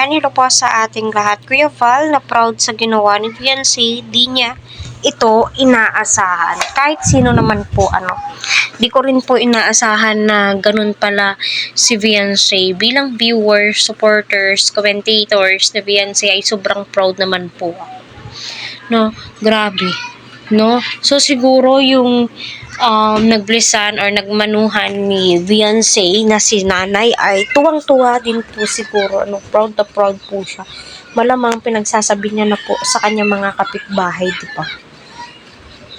Ayan, hello po sa ating lahat. Kuya Val, na proud sa ginawa ni Fiancé, di niya ito inaasahan. Kahit sino naman po, di ko rin po inaasahan na ganun pala si Fiancé. Bilang viewers, supporters, commentators na Fiancé ay sobrang proud naman po ako. No, grabe. No? So, siguro yung nagblisan or nagmanuhan ni Fiancé na si nanay ay tuwang-tuwa din po siguro. Proud na proud po siya. Malamang pinagsasabi niya na po sa kanya mga kapitbahay, di ba?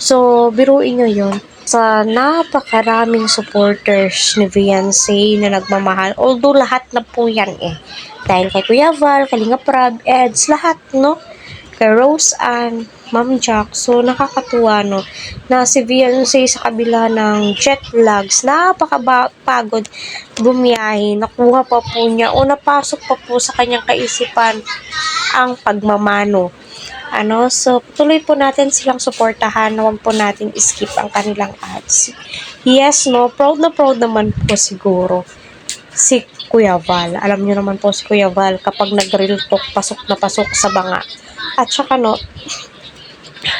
So, biruin nyo yun. Sa napakaraming supporters ni Fiancé na nagmamahal. Although, lahat na po yan Dahil kay Kuya Val, Kalinga Prab, Eds, lahat, no? Kay Rose Ann, Ma'am Jack. So, nakakatuwa, no? Na si Fiancé sa kabila ng jet lags, napakapagod bumiyahe. Nakuha pa po niya o napasok pa po sa kanyang kaisipan ang pagmamano. So, tuloy po natin silang suportahan. Huwag po natin skip ang kanilang ads. Yes, no? Proud na proud naman po siguro si Kuya Val. Alam niyo naman po si Kuya Val kapag nag-real talk, pasok na pasok sa banga. At saka, no,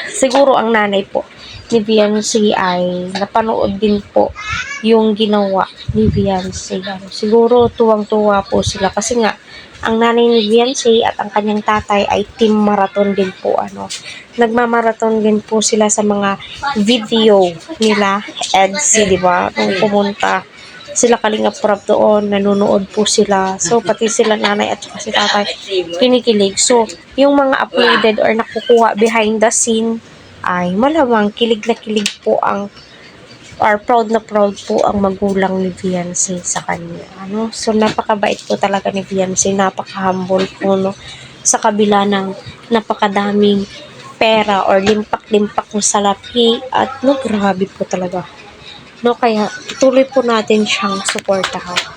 siguro ang nanay po ni Fiancé ay napanood din po yung ginawa ni Fiancé. Siguro tuwang-tuwa po sila kasi nga ang nanay ni Fiancé at ang kanyang tatay ay team marathon din po nagmamarathon din po sila sa mga video nila EDC, di ba? Nung pumunta sila Kalinga Prab doon, nanonood po sila. So, pati sila nanay at saka si tatay kinikilig. So, yung mga uploaded or nakukuha behind the scene ay malamang kilig na kilig po or proud na proud po ang magulang ni Fiancé sa kanya. So, napakabait po talaga ni Fiancé. Napaka-humble po, no? Sa kabila ng napakadaming pera or limpak-limpak ng salapi at grabe po talaga. No, kaya tuloy po natin siyang suportahan.